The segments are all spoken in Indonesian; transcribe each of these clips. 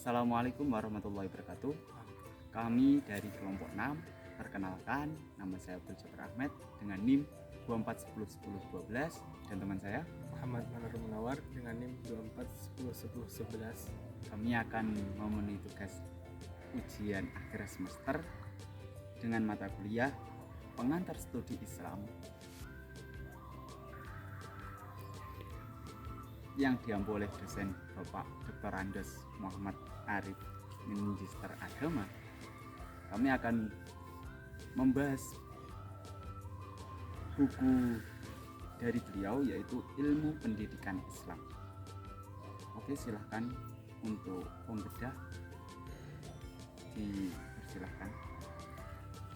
Assalamualaikum warahmatullahi wabarakatuh. Kami dari kelompok 6. Perkenalkan, nama saya Abdul Jabbar Ahmed dengan NIM 24101012 dan teman saya Muhammad Manur Munawar dengan NIM 24101011. Kami akan memenuhi tugas ujian akhir semester dengan mata kuliah Pengantar Studi Islam yang diampu oleh dosen Bapak Dr. Andes Muhammad Arif, Magister Agama. Kami akan membahas buku dari beliau yaitu Ilmu Pendidikan Islam. Oke, silahkan untuk pembedah dipersilahkan.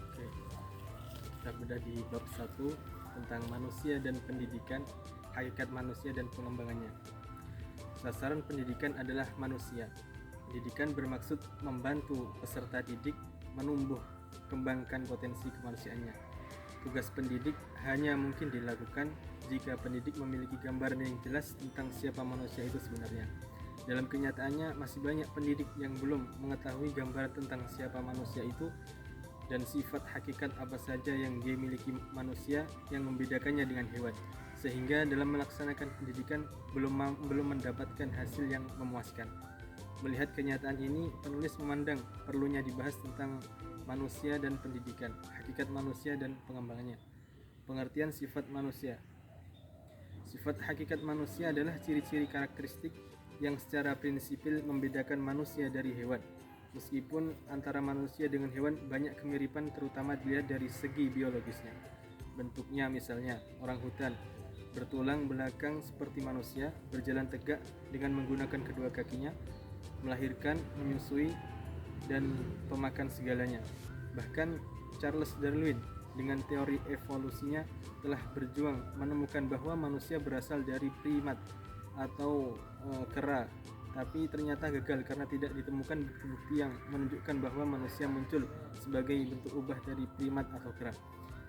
Oke, kita bedah di bab 1 tentang manusia dan pendidikan, hakikat manusia dan pengembangannya. Sasaran pendidikan adalah manusia. Pendidikan bermaksud membantu peserta didik menumbuh kembangkan potensi kemanusiaannya. Tugas pendidik hanya mungkin dilakukan jika pendidik memiliki gambaran yang jelas tentang siapa manusia itu sebenarnya. Dalam kenyataannya masih banyak pendidik yang belum mengetahui gambaran tentang siapa manusia itu dan sifat hakikat apa saja yang dimiliki manusia yang membedakannya dengan hewan, sehingga dalam melaksanakan pendidikan belum mendapatkan hasil yang memuaskan. Melihat kenyataan ini, penulis memandang perlunya dibahas tentang manusia dan pendidikan, hakikat manusia dan pengembangannya. Pengertian sifat manusia. Sifat hakikat manusia adalah ciri-ciri karakteristik yang secara prinsipil membedakan manusia dari hewan. Meskipun antara manusia dengan hewan banyak kemiripan, terutama dilihat dari segi biologisnya. Bentuknya misalnya, orang hutan bertulang belakang seperti manusia, berjalan tegak dengan menggunakan kedua kakinya, melahirkan, menyusui, dan pemakan segalanya. Bahkan Charles Darwin dengan teori evolusinya telah berjuang menemukan bahwa manusia berasal dari primat atau kera, tapi ternyata gagal karena tidak ditemukan bukti yang menunjukkan bahwa manusia muncul sebagai bentuk ubah dari primat atau kera.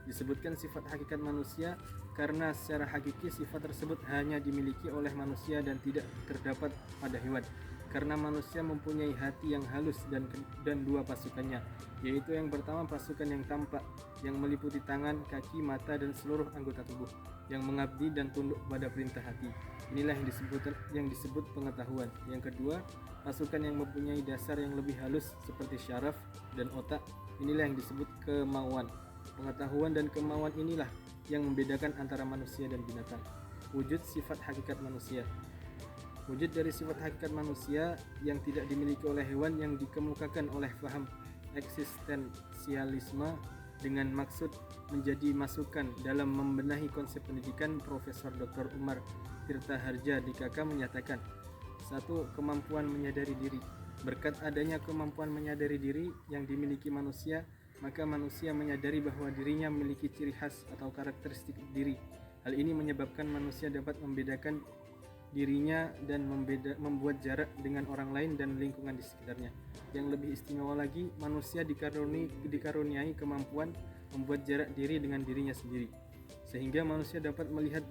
Disebutkan sifat hakikat manusia karena secara hakiki sifat tersebut hanya dimiliki oleh manusia dan tidak terdapat pada hewan. Karena manusia mempunyai hati yang halus dan dua pasukannya, yaitu yang pertama pasukan yang tampak, yang meliputi tangan, kaki, mata, dan seluruh anggota tubuh, yang mengabdi dan tunduk pada perintah hati. Inilah yang disebut pengetahuan. Yang kedua, pasukan yang mempunyai dasar yang lebih halus seperti syaraf dan otak. Inilah yang disebut kemauan. Pengetahuan dan kemauan inilah yang membedakan antara manusia dan binatang. Wujud sifat hakikat manusia. Wujud dari sifat hakikat manusia yang tidak dimiliki oleh hewan yang dikemukakan oleh paham eksistensialisme dengan maksud menjadi masukan dalam membenahi konsep pendidikan. Profesor Dr. Umar Tirta Harja DKK menyatakan, 1. Kemampuan menyadari diri. Berkat adanya kemampuan menyadari diri yang dimiliki manusia, maka manusia menyadari bahwa dirinya memiliki ciri khas atau karakteristik diri. Hal ini menyebabkan manusia dapat membedakan dirinya dan membuat jarak dengan orang lain dan lingkungan di sekitarnya. Yang lebih istimewa lagi, manusia dikaruniai kemampuan membuat jarak diri dengan dirinya sendiri, sehingga manusia dapat melihat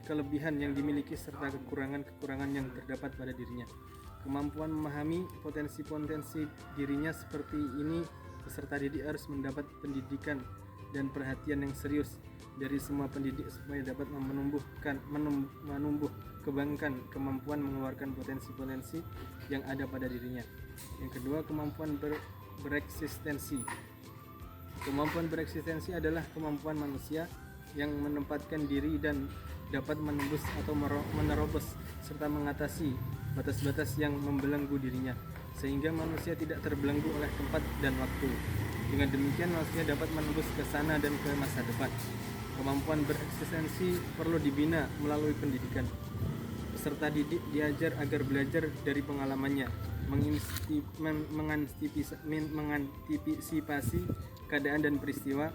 kelebihan yang dimiliki serta kekurangan-kekurangan yang terdapat pada dirinya. Kemampuan memahami potensi-potensi dirinya seperti ini, peserta didik harus mendapat pendidikan dan perhatian yang serius dari semua pendidik supaya dapat menumbuh kebangkan kemampuan mengeluarkan potensi-potensi yang ada pada dirinya. Yang kedua, kemampuan bereksistensi. Kemampuan bereksistensi adalah kemampuan manusia yang menempatkan diri dan dapat menembus atau menerobos serta mengatasi batas-batas yang membelenggu dirinya, sehingga manusia tidak terbelenggu oleh tempat dan waktu. Dengan demikian manusia dapat menembus ke sana dan ke masa depan. Kemampuan bereksistensi perlu dibina melalui pendidikan. Peserta didik diajar agar belajar dari pengalamannya, mengantisipasi keadaan dan peristiwa,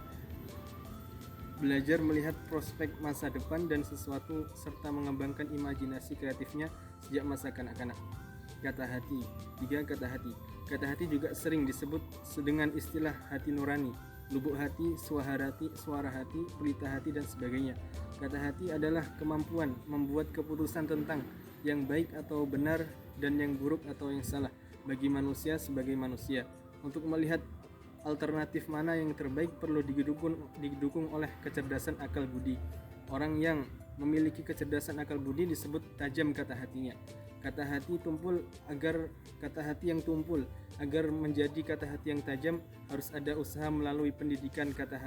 belajar melihat prospek masa depan dan sesuatu, serta mengembangkan imajinasi kreatifnya sejak masa kanak-kanak. Kata hati. 3. Kata hati. Kata hati juga sering disebut dengan istilah hati nurani, lubuk hati, suara hati, pelita hati, dan sebagainya. Kata hati adalah kemampuan membuat keputusan tentang yang baik atau benar dan yang buruk atau yang salah, bagi manusia sebagai manusia. Untuk melihat alternatif mana yang terbaik perlu didukung oleh kecerdasan akal budi. Orang yang memiliki kecerdasan akal budi disebut tajam kata hatinya. Kata hati yang tumpul agar menjadi kata hati yang tajam harus ada usaha melalui pendidikan kata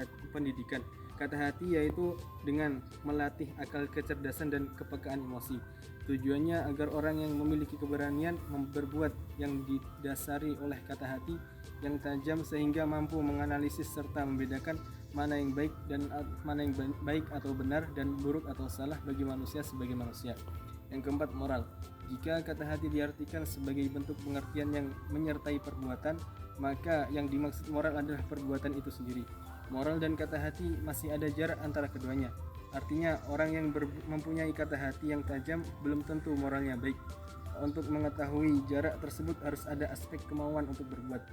hati yaitu dengan melatih akal kecerdasan dan kepekaan emosi. Tujuannya agar orang yang memiliki keberanian berbuat yang didasari oleh kata hati yang tajam sehingga mampu menganalisis serta membedakan mana yang baik atau benar dan buruk atau salah bagi manusia sebagai manusia. Yang keempat, moral. Jika kata hati diartikan sebagai bentuk pengertian yang menyertai perbuatan, maka yang dimaksud moral adalah perbuatan itu sendiri. Moral dan kata hati masih ada jarak antara keduanya. Artinya orang yang mempunyai kata hati yang tajam belum tentu moralnya baik. Untuk mengetahui jarak tersebut harus ada aspek kemauan untuk berbuat.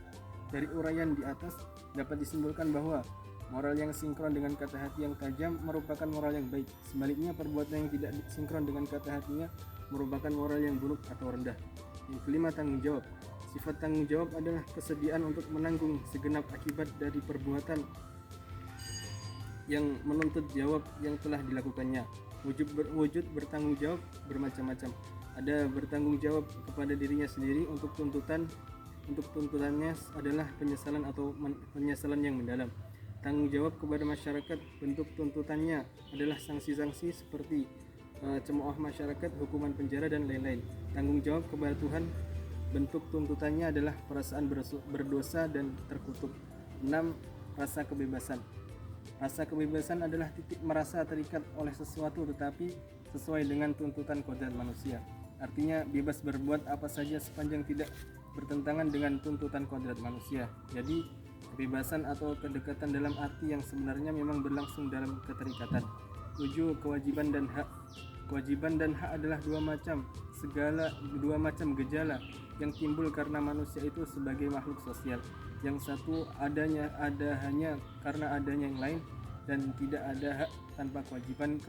Dari uraian di atas dapat disimpulkan bahwa moral yang sinkron dengan kata hati yang tajam merupakan moral yang baik. Sebaliknya, perbuatan yang tidak sinkron dengan kata hatinya merupakan moral yang buruk atau rendah. Yang kelima, tanggung jawab. Sifat tanggung jawab adalah kesediaan untuk menanggung segenap akibat dari perbuatan yang menuntut jawab yang telah dilakukannya. Wujud bertanggung jawab bermacam-macam. Ada bertanggung jawab kepada dirinya sendiri untuk tuntutannya adalah penyesalan yang mendalam. Tanggung jawab kepada masyarakat, bentuk tuntutannya adalah sanksi-sanksi seperti cemooh masyarakat, hukuman penjara dan lain-lain. Tanggung jawab kepada Tuhan, bentuk tuntutannya adalah perasaan berdosa dan terkutuk. 6. Rasa kebebasan. Rasa kebebasan adalah titik merasa terikat oleh sesuatu tetapi sesuai dengan tuntutan kodrat manusia. Artinya bebas berbuat apa saja sepanjang tidak bertentangan dengan tuntutan kodrat manusia. Jadi kebebasan atau kedekatan dalam arti yang sebenarnya memang berlangsung dalam keterikatan. 7. Kewajiban dan hak. Kewajiban dan hak adalah dua macam gejala yang timbul karena manusia itu sebagai makhluk sosial. Yang satu ada hanya karena adanya yang lain, dan tidak ada hak tanpa kewajiban.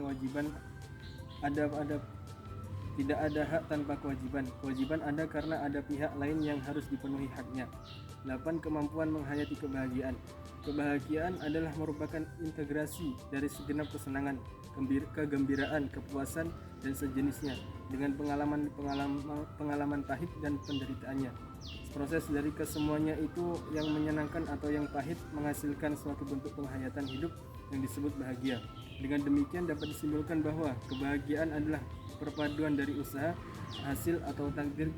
Tidak ada hak tanpa kewajiban. Kewajiban ada karena ada pihak lain yang harus dipenuhi haknya. 8. Kemampuan menghayati kebahagiaan. Kebahagiaan adalah merupakan integrasi dari segenap kesenangan, kegembiraan, kepuasan dan sejenisnya dengan pengalaman pahit dan penderitaannya. Proses dari kesemuanya itu yang menyenangkan atau yang pahit menghasilkan suatu bentuk penghayatan hidup yang disebut bahagia. Dengan demikian dapat disimpulkan bahwa kebahagiaan adalah perpaduan dari usaha, hasil atau takdir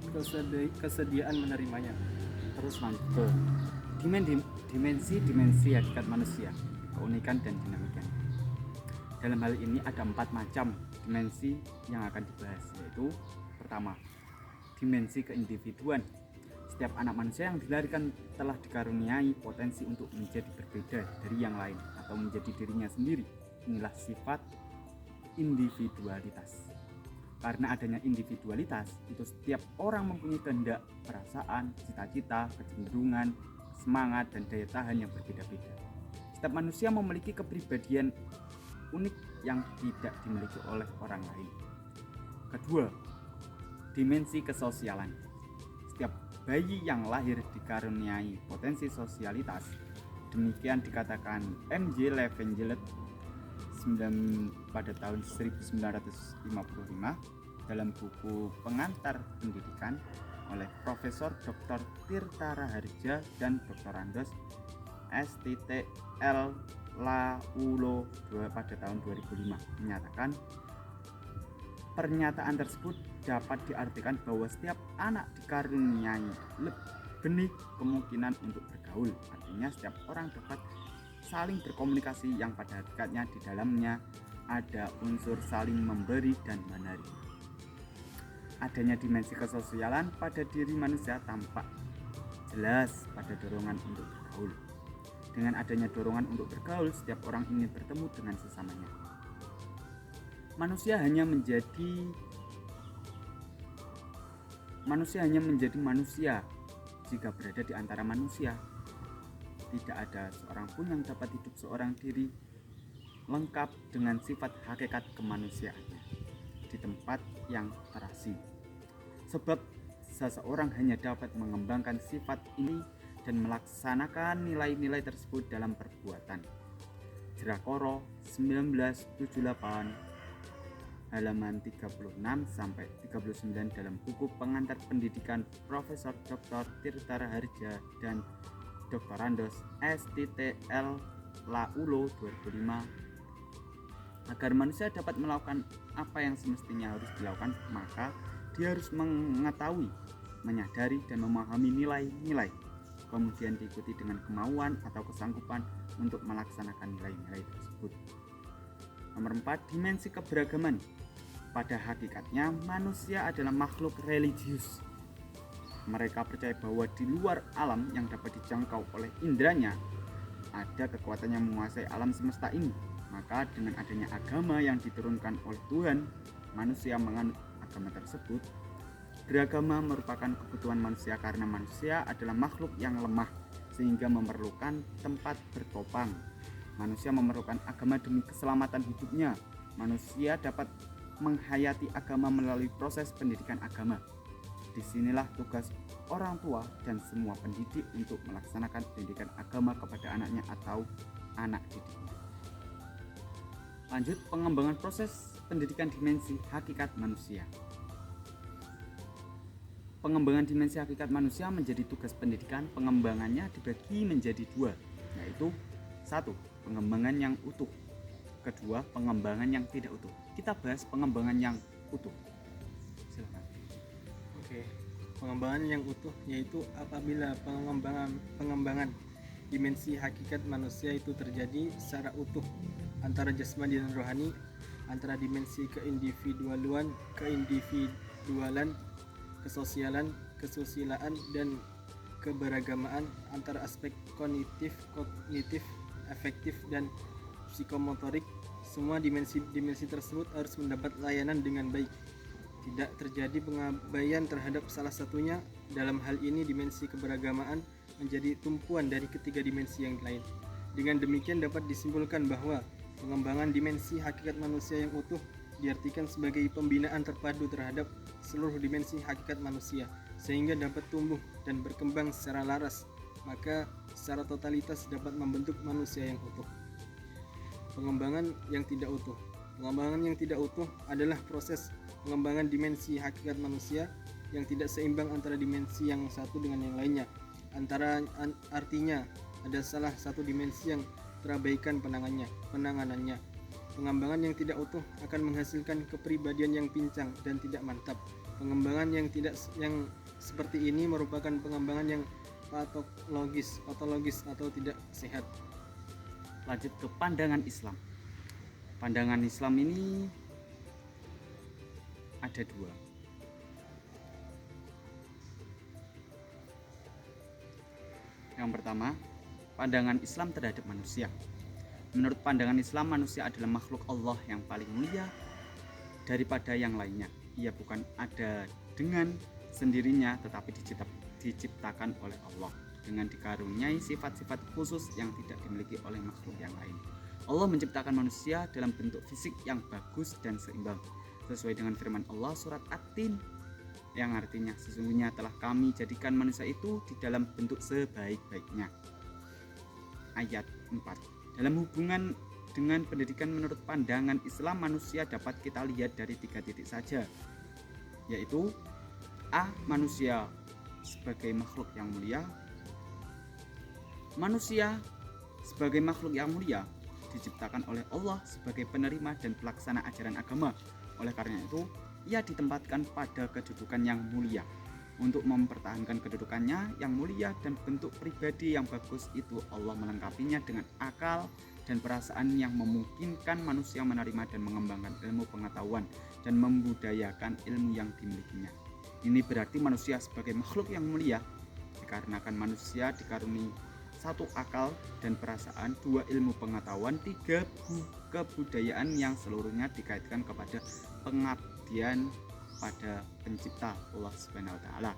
kesediaan menerimanya. Terus lanjut ke dimensi hakikat manusia, keunikan dan dinamika. Dalam hal ini ada 4 macam dimensi yang akan dibahas, yaitu pertama, dimensi keindividuan. Setiap anak manusia yang dilahirkan telah dikaruniai potensi untuk menjadi berbeda dari yang lain atau menjadi dirinya sendiri. Inilah sifat individualitas. Karena adanya individualitas, itu setiap orang mempunyai kehendak, perasaan, cita-cita, kecenderungan, semangat, dan daya tahan yang berbeda-beda. Setiap manusia memiliki kepribadian unik yang tidak dimiliki oleh orang lain. Kedua, dimensi kesosialan. Setiap bayi yang lahir dikaruniai potensi sosialitas. Demikian dikatakan M.J. Levengelet pada tahun 1955 dalam buku Pengantar Pendidikan oleh Profesor Dr. Tirta Raharja dan Dr. Andos S.L. Laulo pada tahun 2005 menyatakan pernyataan tersebut dapat diartikan bahwa setiap anak dikaruniai benih kemungkinan untuk bergaul. Artinya setiap orang dapat saling berkomunikasi yang pada hakikatnya di dalamnya ada unsur saling memberi dan menerima. Adanya dimensi kesosialan pada diri manusia tampak jelas pada dorongan untuk bergaul. Dengan adanya dorongan untuk bergaul, setiap orang ingin bertemu dengan sesamanya. Manusia hanya menjadi manusia jika berada di antara manusia. Tidak ada seorang pun yang dapat hidup seorang diri lengkap dengan sifat hakikat kemanusiaannya di tempat yang terasing. Sebab seseorang hanya dapat mengembangkan sifat ini dan melaksanakan nilai-nilai tersebut dalam perbuatan. Jerakoro 1978 halaman 36 sampai 39 dalam buku Pengantar Pendidikan Profesor Dr. Tirta Raharja dan Dr. Randos STTL Laulo 2005. Agar manusia dapat melakukan apa yang semestinya harus dilakukan, maka dia harus mengetahui, menyadari, dan memahami nilai-nilai. Kemudian diikuti dengan kemauan atau kesanggupan untuk melaksanakan nilai-nilai tersebut. Nomor 4, dimensi keberagaman. Pada hakikatnya, manusia adalah makhluk religius. Mereka percaya bahwa di luar alam yang dapat dijangkau oleh indranya, ada kekuatan yang menguasai alam semesta ini. Maka dengan adanya agama yang diturunkan oleh Tuhan, manusia menganut agama tersebut. Beragama merupakan kebutuhan manusia karena manusia adalah makhluk yang lemah sehingga memerlukan tempat bertopang. Manusia memerlukan agama demi keselamatan hidupnya. Manusia dapat menghayati agama melalui proses pendidikan agama. Disinilah tugas orang tua dan semua pendidik untuk melaksanakan pendidikan agama kepada anaknya atau anak didiknya. Lanjut, pengembangan proses pendidikan dimensi hakikat manusia. Pengembangan dimensi hakikat manusia menjadi tugas pendidikan. Pengembangannya dibagi menjadi dua, yaitu 1. Pengembangan yang utuh. Kedua, pengembangan yang tidak utuh. Kita bahas pengembangan yang utuh. Silakan. Oke. Pengembangan yang utuh yaitu apabila pengembangan dimensi hakikat manusia itu terjadi secara utuh antara jasmani dan rohani, antara dimensi keindividualan, kesosialan, kesusilaan, dan keberagamaan, antara aspek kognitif, afektif, dan psikomotorik. Semua dimensi tersebut harus mendapat layanan dengan baik. Tidak terjadi pengabaian terhadap salah satunya. Dalam hal ini dimensi keberagamaan menjadi tumpuan dari ketiga dimensi yang lain. Dengan demikian dapat disimpulkan bahwa pengembangan dimensi hakikat manusia yang utuh diartikan sebagai pembinaan terpadu terhadap seluruh dimensi hakikat manusia sehingga dapat tumbuh dan berkembang secara laras, maka secara totalitas dapat membentuk manusia yang utuh. Pengembangan yang tidak utuh. Pengembangan yang tidak utuh adalah proses pengembangan dimensi hakikat manusia yang tidak seimbang antara dimensi yang satu dengan yang lainnya. Artinya ada salah satu dimensi yang terabaikan penanganannya. Pengembangan yang tidak utuh akan menghasilkan kepribadian yang pincang dan tidak mantap. Pengembangan yang seperti ini merupakan pengembangan yang patologis atau tidak sehat. Lanjut ke pandangan Islam. Pandangan Islam ini ada dua. Yang pertama, pandangan Islam terhadap manusia. Menurut pandangan Islam, manusia adalah makhluk Allah yang paling mulia daripada yang lainnya. Ia bukan ada dengan sendirinya, tetapi diciptakan oleh Allah dengan dikaruniai sifat-sifat khusus yang tidak dimiliki oleh makhluk yang lain. Allah menciptakan manusia dalam bentuk fisik yang bagus dan seimbang, sesuai dengan firman Allah surat At-Tin, yang artinya sesungguhnya telah kami jadikan manusia itu di dalam bentuk sebaik-baiknya. Ayat 4. Dalam hubungan dengan pendidikan menurut pandangan Islam, manusia dapat kita lihat dari 3 titik saja, yaitu A. Manusia sebagai makhluk yang mulia. Manusia sebagai makhluk yang mulia diciptakan oleh Allah sebagai penerima dan pelaksana ajaran agama. Oleh karena itu, ia ditempatkan pada kedudukan yang mulia. Untuk mempertahankan kedudukannya yang mulia dan bentuk pribadi yang bagus itu, Allah melengkapinya dengan akal dan perasaan yang memungkinkan manusia menerima dan mengembangkan ilmu pengetahuan dan membudayakan ilmu yang dimilikinya. Ini berarti manusia sebagai makhluk yang mulia dikarenakan manusia dikaruniai 1 akal dan perasaan, 2 ilmu pengetahuan, 3 kebudayaan yang seluruhnya dikaitkan kepada pengabdian pada pencipta Allah Subhanahu wa taala.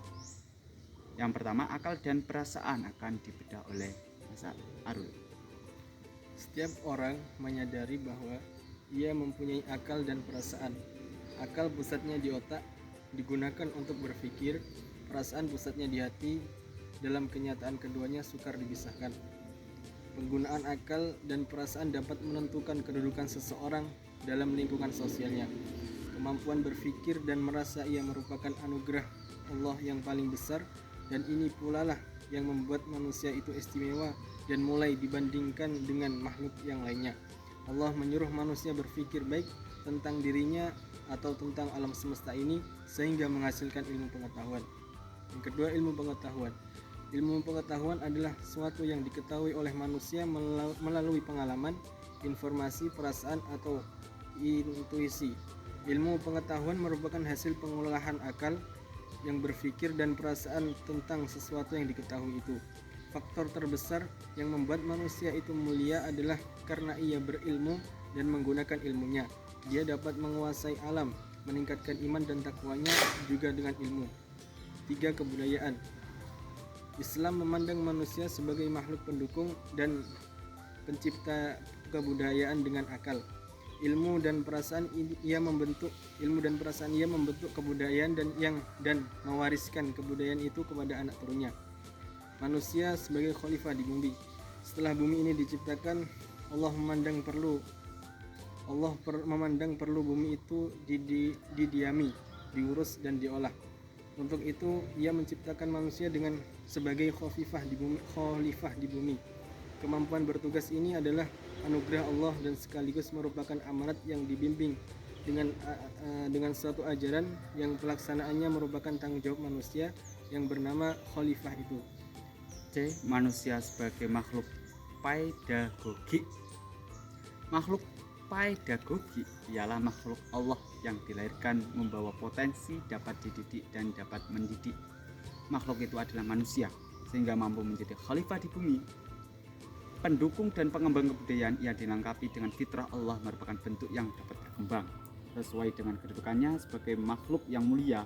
Yang pertama, akal dan perasaan akan dibedah oleh Mas Arul. Setiap orang menyadari bahwa ia mempunyai akal dan perasaan. Akal pusatnya di otak, digunakan untuk berpikir. perasaan pusatnya di hati. Dalam kenyataan keduanya sukar dipisahkan. Penggunaan akal dan perasaan dapat menentukan kedudukan seseorang dalam lingkungan sosialnya. Kemampuan berpikir dan merasa ia merupakan anugerah Allah yang paling besar, dan ini pula lah yang membuat manusia itu istimewa dan mulai dibandingkan dengan makhluk yang lainnya. Allah menyuruh manusia berpikir baik tentang dirinya atau tentang alam semesta ini sehingga menghasilkan ilmu pengetahuan. Yang kedua, ilmu pengetahuan. Ilmu pengetahuan adalah sesuatu yang diketahui oleh manusia melalui pengalaman, informasi, perasaan, atau intuisi. Ilmu pengetahuan merupakan hasil pengolahan akal yang berpikir dan perasaan tentang sesuatu yang diketahui itu. Faktor terbesar yang membuat manusia itu mulia adalah karena ia berilmu dan menggunakan ilmunya. Dia dapat menguasai alam, meningkatkan iman dan takwanya juga dengan ilmu. 3. Kebudayaan. Islam memandang manusia sebagai makhluk pendukung dan pencipta kebudayaan dengan akal. Ilmu dan perasaan ia membentuk kebudayaan dan mewariskan kebudayaan itu kepada anak turunnya. Manusia sebagai khalifah di bumi. Setelah bumi ini diciptakan, Allah memandang perlu bumi itu didiami, diurus dan diolah. Untuk itu ia menciptakan manusia dengan sebagai khalifah di bumi. Kemampuan bertugas ini adalah anugerah Allah dan sekaligus merupakan amanat yang dibimbing dengan suatu ajaran yang pelaksanaannya merupakan tanggung jawab manusia yang bernama khalifah itu. C. Manusia sebagai makhluk pedagogi. Makhluk pedagogi ialah makhluk Allah yang dilahirkan membawa potensi dapat dididik dan dapat mendidik. Makhluk itu adalah manusia sehingga mampu menjadi khalifah di bumi. Pendukung dan pengembang kebudayaan ia dilengkapi dengan fitrah Allah merupakan bentuk yang dapat berkembang sesuai dengan kedudukannya sebagai makhluk yang mulia.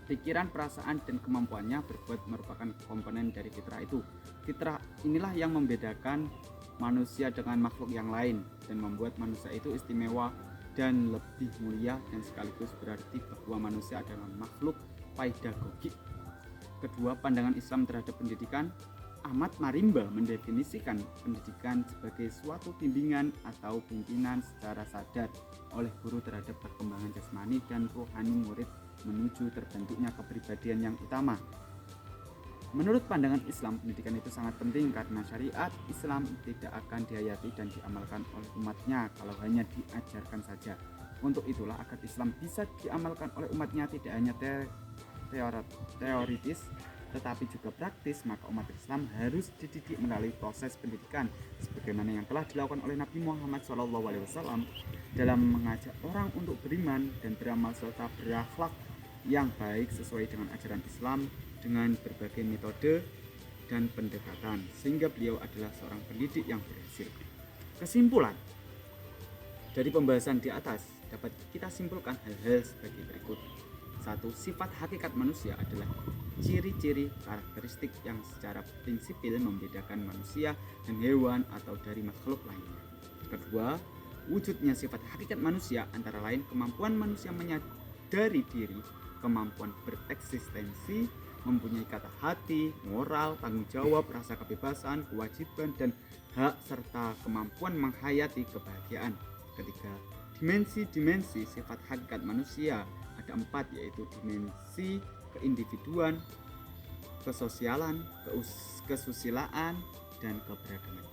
Pikiran, perasaan, dan kemampuannya berbuat merupakan komponen dari fitrah itu. Fitrah inilah yang membedakan manusia dengan makhluk yang lain dan membuat manusia itu istimewa dan lebih mulia, dan sekaligus berarti bahwa manusia adalah makhluk pedagogi. Kedua, pandangan Islam terhadap pendidikan. Ahmad Marimba mendefinisikan pendidikan sebagai suatu bimbingan atau pimpinan secara sadar oleh guru terhadap perkembangan jasmani dan rohani murid menuju terbentuknya kepribadian yang utama. Menurut pandangan Islam, pendidikan itu sangat penting karena syariat Islam tidak akan dihayati dan diamalkan oleh umatnya kalau hanya diajarkan saja. Untuk itulah agar Islam bisa diamalkan oleh umatnya tidak hanya teoritis tetapi juga praktis, maka umat Islam harus dididik melalui proses pendidikan sebagaimana yang telah dilakukan oleh Nabi Muhammad SAW dalam mengajak orang untuk beriman dan beramal serta berakhlak yang baik sesuai dengan ajaran Islam dengan berbagai metode dan pendekatan, sehingga beliau adalah seorang pendidik yang berhasil. Kesimpulan dari pembahasan di atas dapat kita simpulkan hal-hal sebagai berikut. 1. Sifat hakikat manusia adalah ciri-ciri karakteristik yang secara prinsipil membedakan manusia dan hewan atau dari makhluk lainnya. Kedua, wujudnya sifat hakikat manusia antara lain kemampuan manusia menyadari diri, kemampuan bereksistensi, mempunyai kata hati, moral, tanggung jawab, rasa kebebasan, kewajiban, dan hak, serta kemampuan menghayati kebahagiaan. Ketiga, dimensi-dimensi sifat hakikat manusia ada 4, yaitu dimensi keindividuan, kesosialan, kesusilaan, dan keberagaman.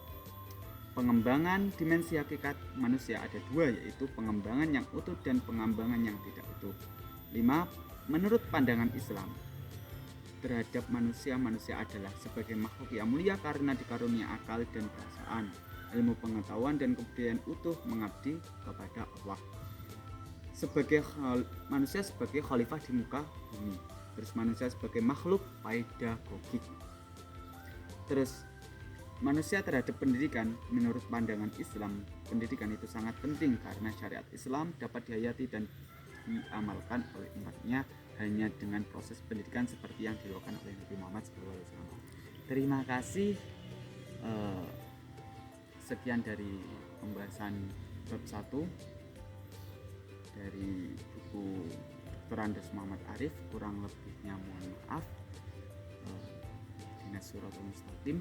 Pengembangan dimensi hakikat manusia ada 2, yaitu pengembangan yang utuh dan pengembangan yang tidak utuh. 5. Menurut pandangan Islam terhadap manusia adalah sebagai makhluk yang mulia karena dikarunia akal dan perasaan, ilmu pengetahuan dan kebudayaan utuh mengabdi kepada Allah. Manusia sebagai khalifah di muka bumi. Terus manusia sebagai makhluk pedagogik. Terus manusia terhadap pendidikan. Menurut pandangan Islam, pendidikan itu sangat penting karena syariat Islam dapat dihayati dan diamalkan oleh umatnya hanya dengan proses pendidikan seperti yang dilakukan oleh Nabi Muhammad SAW. Terima kasih. Sekian dari pembahasan bab 1 dari buku Dr. Andes Muhammad Arif, kurang lebihnya mohon maaf. Dinas Suratul Mustaqim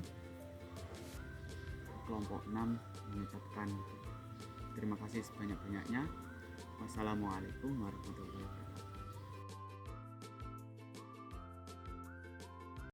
kelompok 6 mengucapkan terima kasih sebanyak-banyaknya. Wassalamualaikum warahmatullahi wabarakatuh.